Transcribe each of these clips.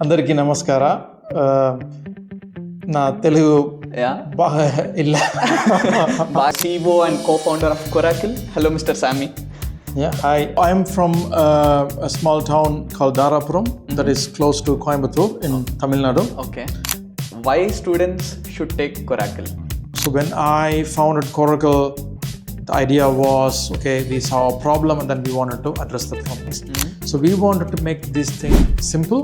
అందరికీ నమస్కార నా తెలుగు బాగా ಇಲ್ಲ CEO and co-founder of Coracle. Hello, Mr. Sammy. Yeah, hi. I'm from a small town called Darapuram that is close to Coimbatore in Tamil Nadu. Okay. Why students should take Coracle? So when I founded Coracle, the idea was, okay, we saw a problem and then we wanted to address the problems. So we wanted to make this thing simple,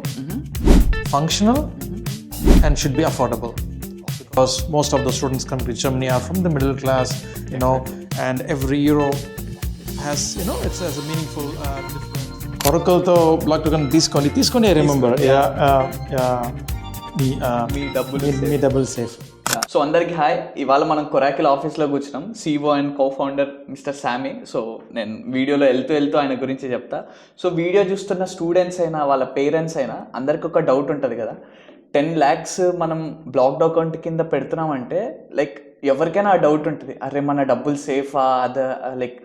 functional, and should be affordable. Because most of the students coming to Germany are from the middle class, and every euro has, it has a meaningful difference. Coracle to block token తీసుకొని I remember. Me double safe. So అందరికి hi. ఇవాళ మనం coracle ఆఫీస్లో కూర్చున్నాం. CEO and co-founder mister Shami. So నేను వీడియోలో వెళ్తూ ఆయన గురించి చెప్తా. సో వీడియో చూస్తున్న స్టూడెంట్స్ అయినా వాళ్ళ పేరెంట్స్ అయినా అందరికి ఒక డౌట్ ఉంటుంది కదా, 10 lakhs మనం బ్లాక్డ్ అకౌంట్ కింద పెడుతున్నామంటే లైక్ ఎవరికైనా ఆ డౌట్ ఉంటుంది, అరే మన డబ్బులు సేఫా, అదే లైక్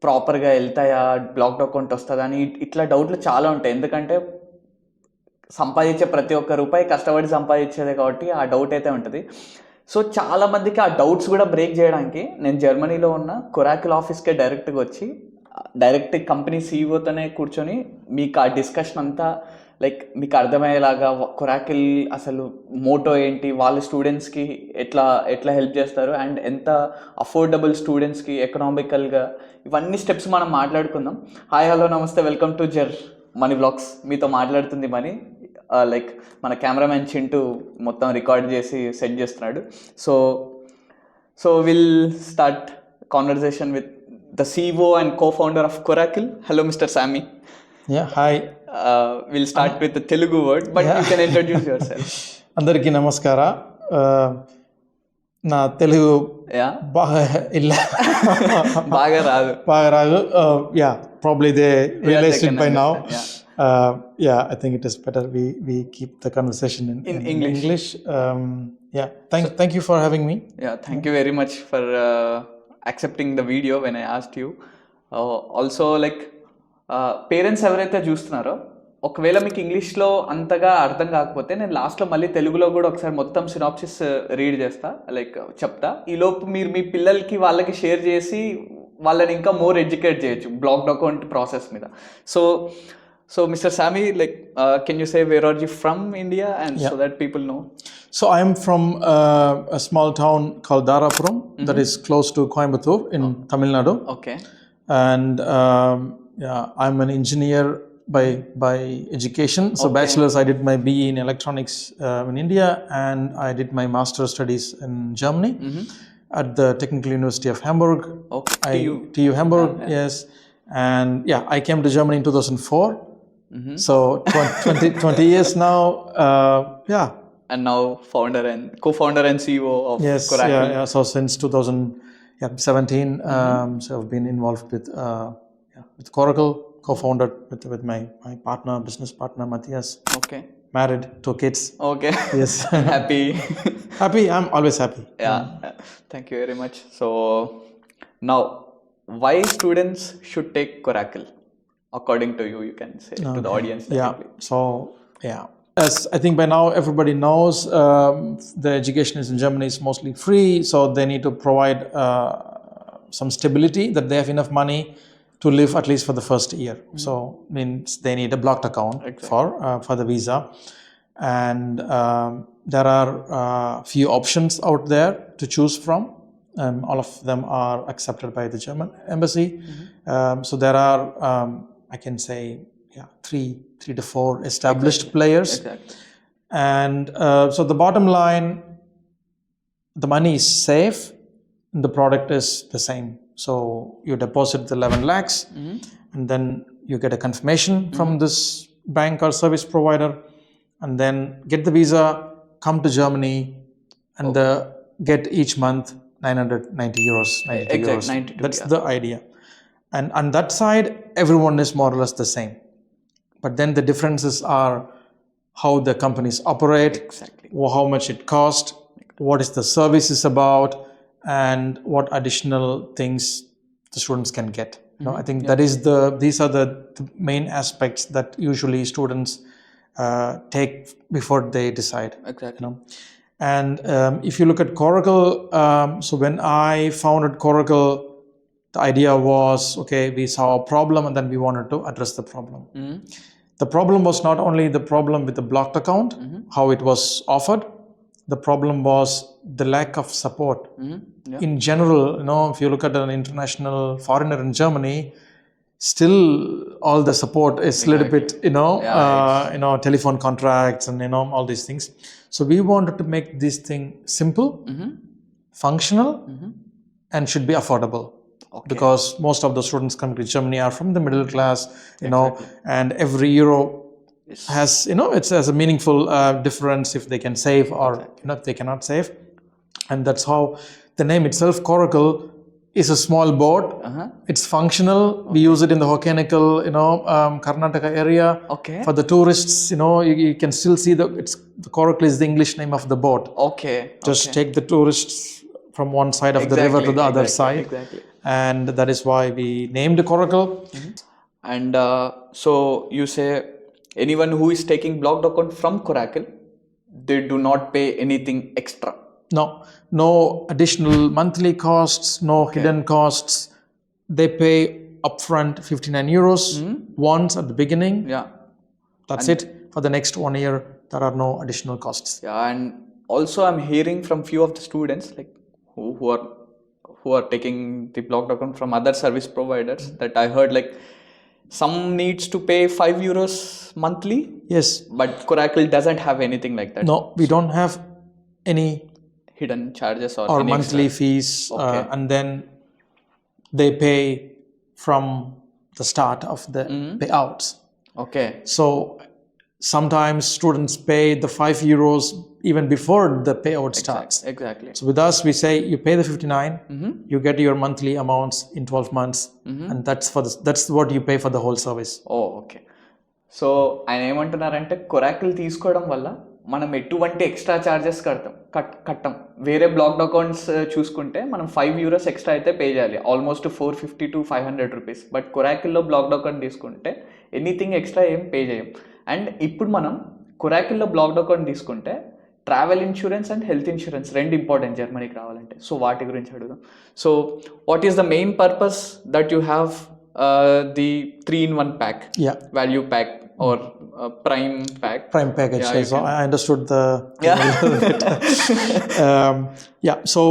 ప్రాపర్గా వెళ్తాయా, బ్లాక్డ్ అకౌంట్ వస్తుందా అని ఇట్లా డౌట్లు చాలా ఉంటాయి. ఎందుకంటే సంపాదించే ప్రతి ఒక్క రూపాయి కష్టపడి సంపాదించేదే కాబట్టి ఆ డౌట్ అయితే ఉంటుంది. సో చాలామందికి ఆ డౌట్స్ కూడా బ్రేక్ చేయడానికి నేను జర్మనీలో ఉన్న కొరాకిల్ ఆఫీస్కే డైరెక్ట్గా వచ్చి డైరెక్ట్ కంపెనీ CEOతోనే కూర్చొని మీకు ఆ డిస్కషన్ అంతా లైక్ మీకు అర్థమయ్యేలాగా, కొరాకిల్ అసలు మోటో ఏంటి, వాళ్ళ స్టూడెంట్స్కి ఎట్లా హెల్ప్ చేస్తారు, అండ్ ఎంత అఫోర్డబుల్ స్టూడెంట్స్కి ఎకనామికల్గా, ఇవన్నీ స్టెప్స్ మనం మాట్లాడుకుందాం. హాయ్, హలో, నమస్తే, వెల్కమ్ టు మనీ వ్లాగ్స్. మీతో మాట్లాడుతుంది మనీ. లైక్ మన కెమెరామెన్ చింటూ మొత్తం రికార్డ్ చేసి సెండ్ చేస్తున్నాడు. So will start conversation with the CEO and co-founder of coracle. Hello mister Shami. Hi. Will start with Telugu word, but you can introduce your self. అందరికీ నమస్కార. నా తెలుగు బాగా రాదు. Probably they realized it by now. I think it is better we keep the conversation in English. Thank you for having me. Thank you very much for accepting the video when I asked you. Also, like parents ఎవరైతే చూస్తున్నారో, ఒకవేళ మీకు ఇంగ్లీష్లో అంతగా అర్థం కాకపోతే నేను లాస్ట్లో మళ్ళీ తెలుగులో కూడా ఒకసారి మొత్తం సినాప్సిస్ రీడ్ చేస్తా, లైక్ చెప్తా. ఈలోపు మీరు మీ పిల్లలకి వాళ్ళకి షేర్ చేసి వాళ్ళని ఇంకా మోర్ ఎడ్యుకేట్ చేయొచ్చు బ్లాక్డ్ అకౌంట్ ప్రాసెస్ మీద. So Mr. Sammy, like, can you say where are you from India, and so that people know? So I am from a small town called Darapuram that is close to Coimbatore in Tamil Nadu. Okay. And I'm an engineer by education. So bachelor's, I did my BE in electronics in India, and I did my master's studies in Germany at the Technical University of Hamburg. Okay. TU Hamburg, yes. And I came to Germany in 2004. So 20 years now. And now co-founder and CEO of Coracle. So since 2017, so I've been involved with Coracle, co-founded with my business partner Matthias. Okay. Married, 2 kids. Okay. Yes. Happy. I'm always happy. Thank you very much. So now, why students should take Coracle? According to you, you can say to the audience. As I think by now everybody knows, the education is in Germany is mostly free, so they need to provide some stability, that they have enough money to live at least for the first year. So means they need a blocked account for the visa, and there are few options out there to choose from. All of them are accepted by the German embassy. So there are I can say 3 to 4 established players. Exactly. And so the bottom line, the money is safe and the product is the same. So you deposit the 11 lakhs and then you get a confirmation from this bank or service provider, and then get the visa, come to Germany, and get each month 990 euros. 92, that's the idea. And on that side, everyone is more or less the same. But then the differences are how the companies operate, how much it costs, what is the service is about, and what additional things the students can get. I think that is these are the main aspects that usually students take before they decide. Exactly. You know, and if you look at Coracle, so when I founded Coracle, the idea was, okay, we saw a problem and then we wanted to address the problem. The problem was not only the problem with the blocked account, how it was offered. The problem was the lack of support. In general, you know, if you look at an international foreigner in Germany, still all the support is a little bit, telephone contracts and, all these things. So we wanted to make this thing simple, functional, and should be affordable. Okay. Because most of the students coming to Germany are from the middle class, and every euro has, it has a meaningful difference if they can save or if they cannot save. And that's how the name itself, Coracle, is a small boat. It's functional. We use it in the Hokkainikal, Karnataka area. Okay. For the tourists, you can still see the Coracle is the English name of the boat. Okay. Just take the tourists from one side of the river to the other side. Exactly. And that is why we named Coracle. And so you say anyone who is taking blocked account from Coracle, they do not pay anything extra. No additional monthly costs, no hidden costs. They pay upfront 59 euros once at the beginning. Yeah. That's it. For the next 1 year, there are no additional costs. Yeah, and also I'm hearing from few of the students like who are taking the blocked account from other service providers that I heard like some needs to pay 5 euros monthly. Yes. But Coracle doesn't have anything like that. No, we don't have any hidden charges or any monthly extra fees. And then they pay from the start of the payouts. Okay. So sometimes students pay the 5 euros even before the payout starts. Exactly. So with us, we say you pay the 59, you get your monthly amounts in 12 months, and that's what you pay for the whole service. Oh, okay. So ఆయన ఏమంటున్నారంటే coracle తీసుకోవడం వల్ల మనం ఎటువంటి extra charges కట్టం. వేరే blocked accounts చూసుకుంటే మనం 5 euros ఎక్స్ట్రా అయితే పే చేయాలి, ఆల్మోస్ట్ 450 to 500 రూపీస్. బట్ కొరాకిల్లో బ్లాక్డ్ అకౌంట్ తీసుకుంటే ఎనీథింగ్ ఎక్స్ట్రా ఏం పే చేయం. అండ్ ఇప్పుడు మనం కొరాకిల్లో బ్లాక్డ్ అకౌంట్ తీసుకుంటే travel insurance and health insurance రెండు ఇంపార్టెంట్ జర్మనీకి రావాలంటే. సో వాటి గురించి అడుగుదాం. So what is the main purpose that you have the 3-in-1 pack, value pack or prime package. So I understood the so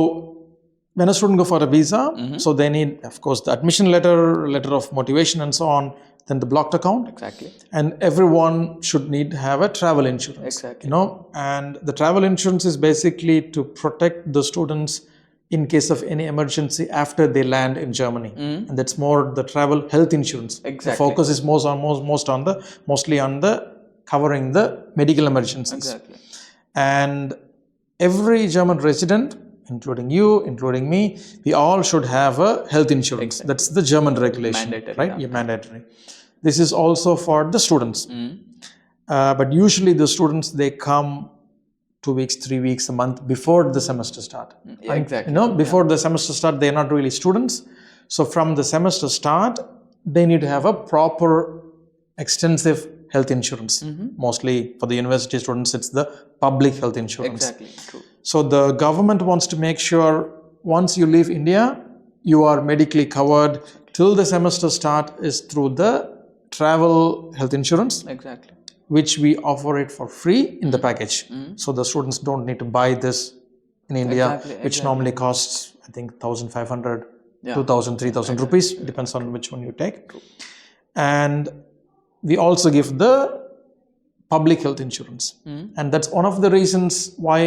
when a student go for a visa, so they need, of course, the admission letter of motivation and so on, then the blocked account. Exactly. And everyone should need to have a travel insurance. Exactly. And the travel insurance is basically to protect the students in case of any emergency after they land in Germany. And that's more the travel health insurance. Exactly. The focus is mostly on the covering the medical emergencies. Exactly. And every German resident, including you, including me, we all should have a health insurance. Exactly. That's the German regulation. Mandatory. Right? Yeah, mandatory. This is also for the students. But usually the students, they come 2 weeks, 3 weeks, a month before the semester start. Exactly. Before the semester start, they're not really students. So from the semester start, they need to have a proper, extensive health insurance. Mostly for the university students, it's the public health insurance. Exactly. True. So the government wants to make sure once you leave India, you are medically covered till the semester start is through the travel health insurance. Exactly. Which we offer it for free in the package. So the students don't need to buy this in India, which normally costs, I think, 1,500, 2,000, 3,000 rupees, depends on which one you take. True. And we also give the public health insurance. And that's one of the reasons why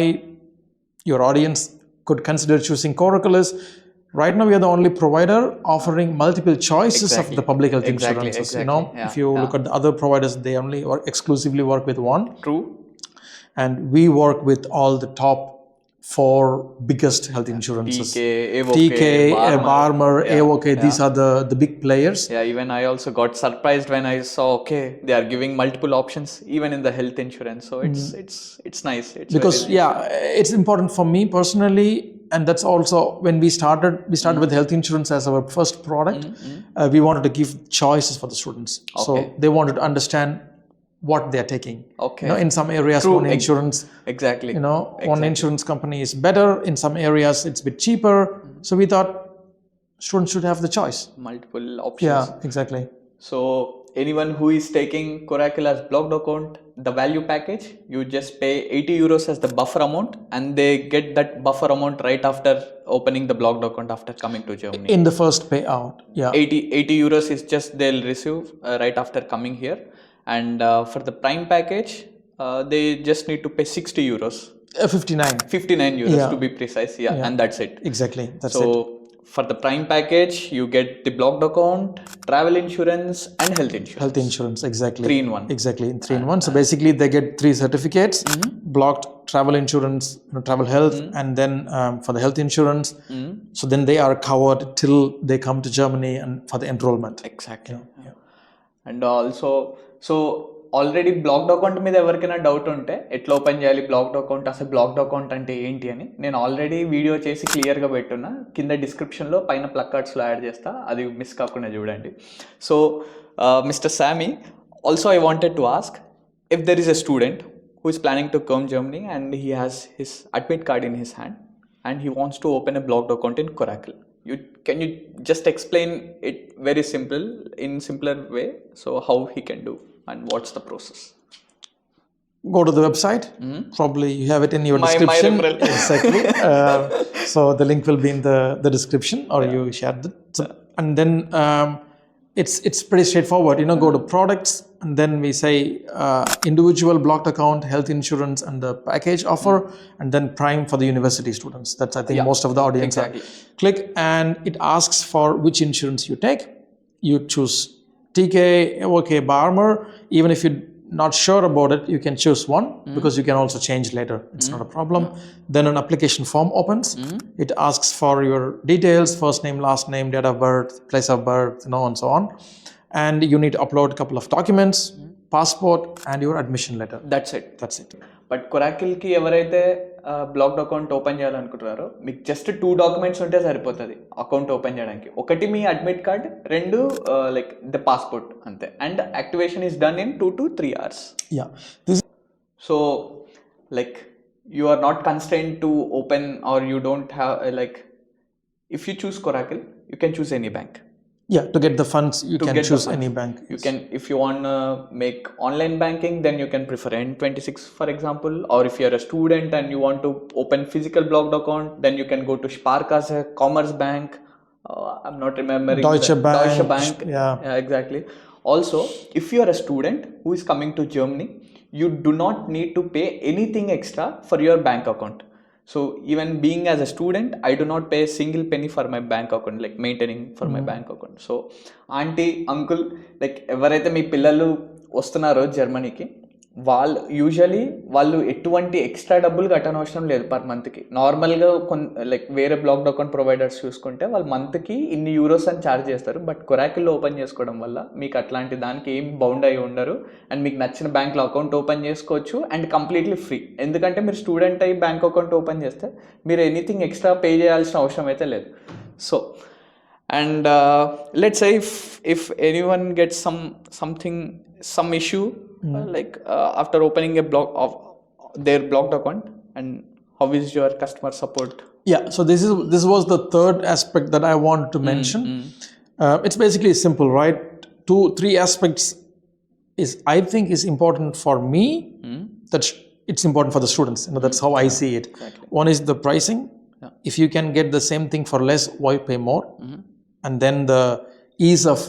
your audience could consider choosing Coracle is, right now we are the only provider offering multiple choices of the public health insurances. Exactly. If you look at the other providers, they only exclusively work with one. True. And we work with all the top 4 biggest health insurances. TK, Barmer, AOK, these are the big players. Yeah, even I also got surprised when I saw, okay, they are giving multiple options even in the health insurance. So it's nice. Because it's important for me personally, and that's also when we started with health insurance as our first product. We wanted to give choices for the students. So they wanted to understand what they're taking. Okay. In some areas, True. one insurance, Exactly. one insurance company is better. In some areas, it's a bit cheaper. So we thought students should have the choice. Multiple options. Yeah, exactly. So anyone who is taking Coracle as blocked account, the value package, you just pay 80 euros as the buffer amount, and they get that buffer amount right after opening the blocked account after coming to Germany. In the first payout, yeah. 80 euros is just they'll receive right after coming here. And for the prime package, they just need to pay 60 euros. 59 euros to be precise. Yeah, and that's it. Exactly. That's it. So for the prime package, you get the blocked account, travel insurance, and health insurance. Health insurance, exactly. 3 in 1. Exactly, 3 in 1. So basically, they get 3 certificates: blocked, travel insurance, travel health, and then for the health insurance. So then they are covered till they come to Germany and for the enrollment. Exactly. Yeah. And also, so already blocked account మీద ఎవరికైనా doubt ఉంటే ఎట్లా open చేయాలి blocked account, అసలు blocked account అంటే ఏంటి అని నేను ఆల్రెడీ వీడియో చేసి క్లియర్గా పెట్టున్నా. కింద డిస్క్రిప్షన్లో పైన ప్లక్కార్డ్స్లో యాడ్ చేస్తా, అది మిస్ కాకుండా చూడండి. So mister Shami, also I wanted to ask, if there is a student who is planning to come Germany and he has his admit card in his hand and he wants to open a blocked account in Coracle. Can you just explain it very simple, in simpler way, so how he can do and what's the process? Go to the website. Probably you have it in your description. My referral. Exactly. So the link will be in the description, or you shared it. So, and then it's pretty straightforward. Go to products, and then we say individual blocked account, health insurance, and the package offer, and then prime for the university students. That's, I think, most of the audience. Exactly. Click, and it asks for which insurance you take. You choose TK, OK, Barmer. Even if you're not sure about it, you can choose one, because you can also change later. It's not a problem. Then an application form opens. It asks for your details: first name, last name, date of birth, place of birth, and so on. And you need to upload a couple of documents, passport, and your admission letter. That's it. But కొరాకిల్కి ఎవరైతే blocked account open చేయాలనుకుంటున్నారో మీకు just 2 documents ఉంటే సరిపోతుంది account open చేయడానికి. ఒకటి మీ admit card, 2 like the passport, అంతే. And activation is done in 2 to 3 hours. So like you are not constrained to open, or you don't have, like if you choose Coracle you can choose any bank. Yeah, to get the funds, you can choose any bank. You can, if you want to make online banking, then you can prefer N26, for example. Or if you're a student and you want to open physical blocked account, then you can go to Sparkasse, Commerce Bank. I'm not remembering. Deutsche Bank. Yeah, exactly. Also, if you are a student who is coming to Germany, you do not need to pay anything extra for your bank account. So even being as a student, I do not pay a single penny for my bank account, like maintaining for my bank account. So auntie, uncle, like ఎవరైతే మీ పిల్లలు వస్తున్నారో జర్మనీకి, వాళ్ళు ఎటువంటి extra డబ్బులు కట్టనవసరం లేదు per మంత్కి. నార్మల్గా లైక్ వేరే బ్లాక్డ్ అకౌంట్ ప్రొవైడర్స్ చూసుకుంటే వాళ్ళు మంత్కి ఇన్ని యూరోస్ అని ఛార్జ్ చేస్తారు. బట్ కొరాకిల్లో ఓపెన్ చేసుకోవడం వల్ల మీకు అట్లాంటి దానికి ఏం బౌండ్ అయి ఉండరు. అండ్ మీకు నచ్చిన బ్యాంక్లో అకౌంట్ ఓపెన్ చేసుకోవచ్చు, అండ్ కంప్లీట్లీ ఫ్రీ. ఎందుకంటే మీరు స్టూడెంట్ అయ్యి బ్యాంక్ అకౌంట్ ఓపెన్ చేస్తే మీరు ఎనీథింగ్ ఎక్స్ట్రా పే చేయాల్సిన అవసరం అయితే లేదు. So and let's say if anyone gets some issue like after opening a block of their blocked account, and how is your customer support? Yeah, so this was the third aspect that I want to mention. It's basically simple, right? 2-3 aspects I think is important for me, that it's important for the students. That's how I see it. Exactly. One is the pricing. If you can get the same thing for less, why pay more? And then the ease of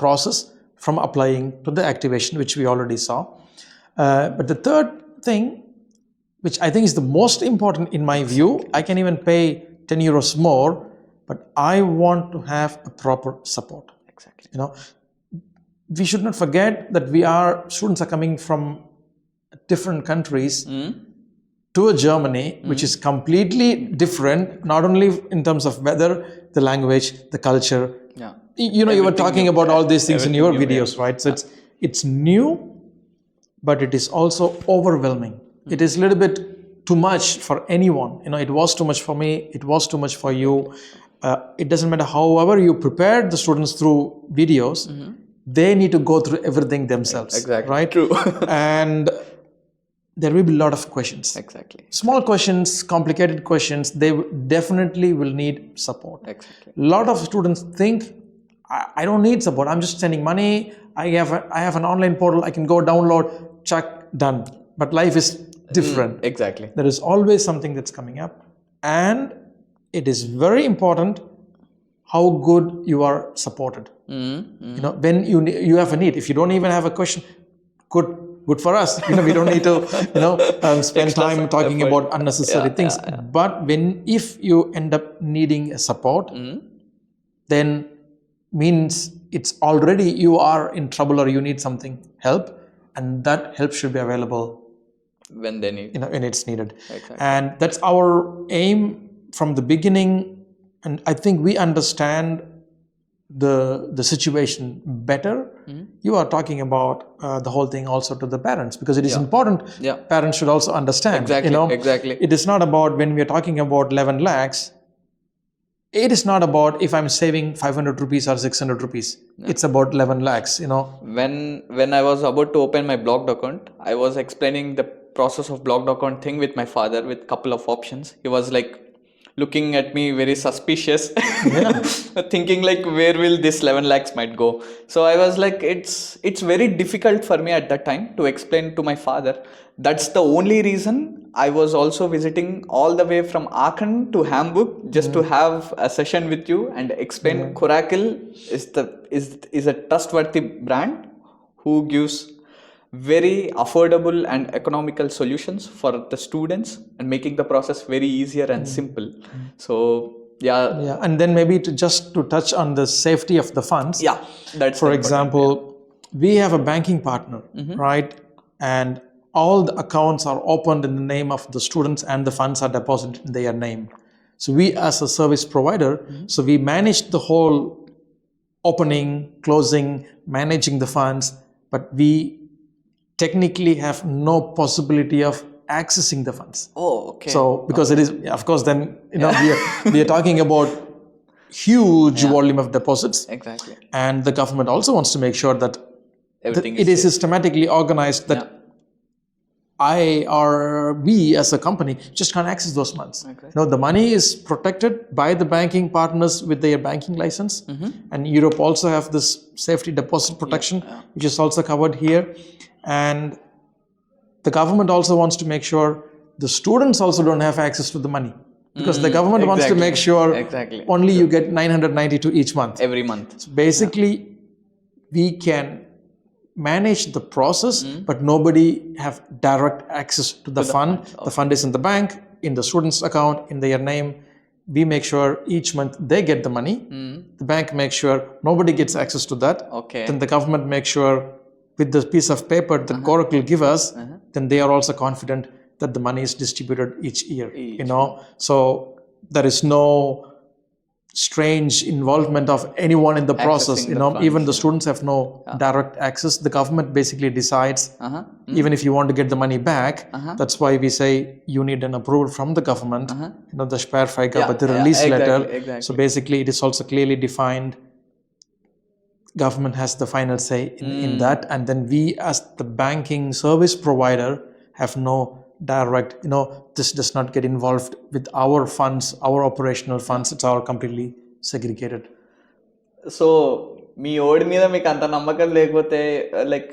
process from applying to the activation, which we already saw. But the third thing, which I think is the most important in my view, I can even pay 10 euros more, but I want to have a proper support. Exactly. We should not forget that students are coming from different countries to a Germany, which is completely different, not only in terms of weather, the language, the culture. Yeah. You were talking about all these things in your videos, right? So it's new, but it is also overwhelming. It is a little bit too much for anyone. It was too much for me. It was too much for you. It doesn't matter however you prepared the students through videos. they need to go through everything themselves. Exactly. Right? True. And there will be a lot of questions. Exactly. Small questions, complicated questions, they definitely will need support. Exactly. A lot of students think, I don't need support. I'm just sending money. I have an online portal. I can go download, check, done. But life is different. Exactly. There is always something that's coming up. And it is very important how good you are supported. You know, when you have a need, if you don't even have a question, good for us. You know, we don't need to, spend time talking about unnecessary things. But if you end up needing a support, then means it's already you are in trouble or you need something help, and that help should be available when they need, when it's needed. Exactly. And that's our aim from the beginning. And I think we understand the situation better. You are talking about the whole thing also to the parents, because it is important. Parents should also understand. Exactly. Exactly. It is not about, when we are talking about 11 lakhs, it is not about if I'm saving 500 rupees or 600 rupees. It's about 11 lakhs, When I was about to open my blocked account, I was explaining the process of blocked account thing with my father with couple of options. He was like looking at me very suspicious, thinking like, where will this 11 lakhs might go? So I was like, it's very difficult for me at that time to explain to my father. That's the only reason I was also visiting all the way from Aachen to Hamburg just to have a session with you and explain Coracle is a trustworthy brand who gives very affordable and economical solutions for the students and making the process very easier and simple. So and then maybe to touch on the safety of the funds. That's for example, we have a banking partner, right? And all the accounts are opened in the name of the students and the funds are deposited in their name. So we, as a service provider, so we manage the whole opening, closing, managing the funds, but we technically have no possibility of accessing the funds. Okay. So because it is, of course, then we are talking about huge volume of deposits. Exactly. And the government also wants to make sure that everything is systematically organized, that we as a company just can't access those funds. Okay. The money is protected by the banking partners with their banking license. And Europe also have this safety deposit protection, which is also covered here. And the government also wants to make sure the students also don't have access to the money, because the government wants to make sure only you get 992 each month. Every month. So basically, we can manage the process, but nobody have direct access to the fund. The fund is in the bank, in the student's account, in their name. We make sure each month they get the money. The bank makes sure nobody gets access to that. Okay. Then the government makes sure with the piece of paper that Coracle give us, then they are also confident that the money is distributed each year. So there is no strange involvement of anyone in the process. Even the students have no direct access. The government basically decides, even if you want to get the money back. That's why we say you need an approval from the government. The Sperrfreigabe, the release letter. So basically, it is also clearly defined. Government has the final say in that, and then we, as the banking service provider, have no direct, this does not get involved with our funds, our operational funds. It's all completely segregated. So మీ ఓడి మీద మీకు అంత నమ్మకం లేకపోతే like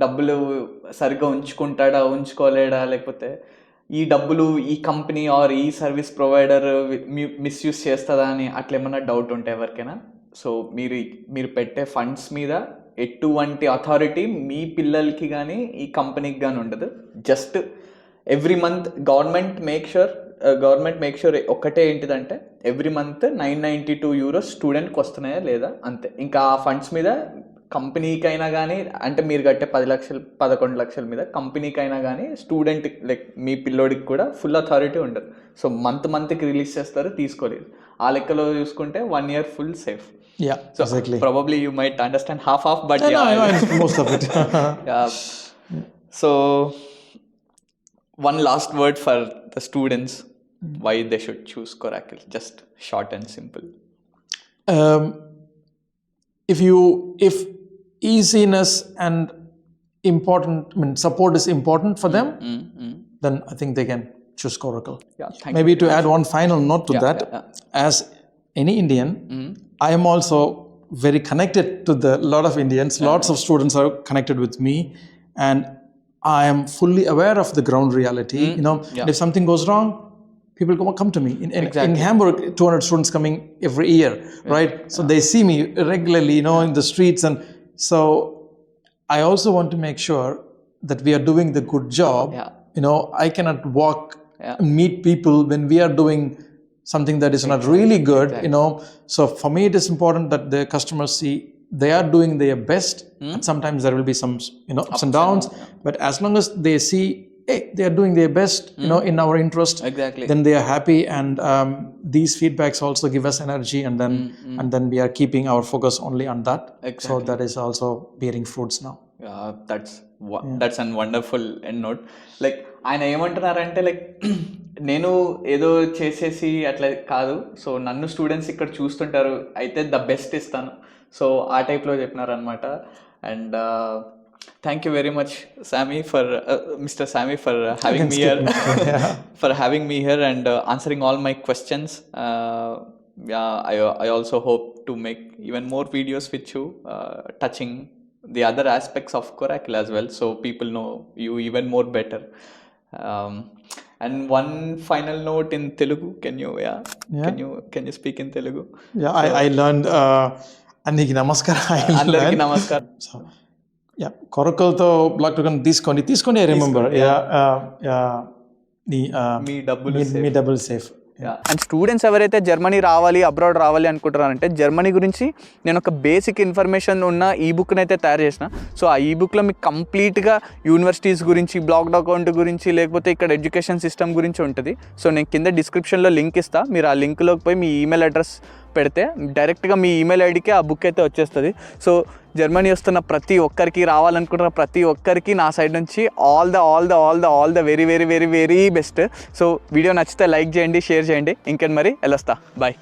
డబ్బులు సరిగ్గా ఉంచుకుంటాడా, ఉంచుకోలేడా, లేకపోతే ఈ డబ్బులు ఈ కంపెనీ ఆర్ ఈ సర్వీస్ ప్రొవైడర్ మిస్యూజ్ చేస్తుందా అని అట్లా ఏమన్నా డౌట్ ఉంటే ఎవరికైనా? సో మీరు పెట్టే ఫండ్స్ మీద ఎటువంటి అథారిటీ మీ పిల్లలకి కానీ ఈ కంపెనీకి కానీ ఉండదు. Just every month government make sure ఒక్కటే ఏంటిదంటే ఎవ్రీ మంత్ 992 euros స్టూడెంట్కి వస్తున్నాయా లేదా అంతే. ఇంకా ఆ ఫండ్స్ మీద కంపెనీకైనా కానీ, అంటే మీరు కట్టే 11 లక్షల మీద కంపెనీకైనా కానీ స్టూడెంట్ లైక్ మీ పిల్లోడికి కూడా ఫుల్ అథారిటీ ఉండదు. సో మంత్కి రిలీజ్ చేస్తారు, తీసుకోలేదు. ఆ లెక్కలో చూసుకుంటే 1 year full safe. Yeah, so exactly. Probably you might understand half, but no, I know most of it. So one last word for the students, why they should choose Coracle, just short and simple. if easiness and support is important for them, then I think they can choose Coracle. Maybe to add one final note to that, as any Indian, I am also very connected to the lot of Indians. Lots of students are connected with me, and I am fully aware of the ground reality. If something goes wrong, people come to me. In Hamburg, 200 students coming every year, right? So they see me regularly, in the streets, and so I also want to make sure that we are doing the good job. I cannot walk and meet people when we are doing something that is not really good. So for me, it is important that the customers see they are doing their best. And sometimes there will be some ups and downs, but as long as they see, hey, they are doing their best, in our interest, then they are happy. And these feedbacks also give us energy, and then we are keeping our focus only on that. So that is also bearing fruits now. That's a wonderful end note. Like ఆయన ఏమంటున్నారంటే, like నేను ఏదో చేసేసి అట్లా కాదు, so నన్ను students ఇక్కడ చూస్తుంటారు, అయితే ద బెస్ట్ ఇస్తాను, సో ఆ టైప్లో చెప్పినారనమాట. And thank you very much, Sammy, for Mr. Sammy, for having me here, for having me here and answering all my questions. I also hope to make even more videos with you, touching the other aspects of Coracle as well, so people know you even more better. And one final note in Telugu, can you speak in Telugu? I learned అందరికి నమస్కారం. So Coracle తో black token తీసుకోండి. I remember. Me double safe. And students ఎవరైతే Germany రావాలి, abroad రావాలి అనుకుంటున్నారంటే, Germany గురించి నేను ఒక బేసిక్ ఇన్ఫర్మేషన్ ఉన్న ఈ బుక్ని అయితే తయారు చేసిన. సో ఆ ఈ బుక్లో మీకు కంప్లీట్గా యూనివర్సిటీస్ గురించి, బ్లాక్డ్ అకౌంట్ గురించి, లేకపోతే ఇక్కడ ఎడ్యుకేషన్ సిస్టమ్ గురించి ఉంటుంది. సో నేను కింద డిస్క్రిప్షన్లో లింక్ ఇస్తాను. మీరు ఆ లింక్లోకి పోయి మీ ఈమెయిల్ అడ్రస్ పెడితే డైరెక్ట్గా మీ ఈమెయిల్ ఐడికి ఆ బుక్ అయితే వచ్చేస్తుంది. సో జర్మనీ వస్తున్న ప్రతి ఒక్కరికి, రావాలనుకుంటున్న ప్రతి ఒక్కరికి నా సైడ్ నుంచి all the very very very very best. So video నచ్చితే లైక్ చేయండి, షేర్ చేయండి. ఇంకేం మరి వెళ్ళొస్తా, బాయ్.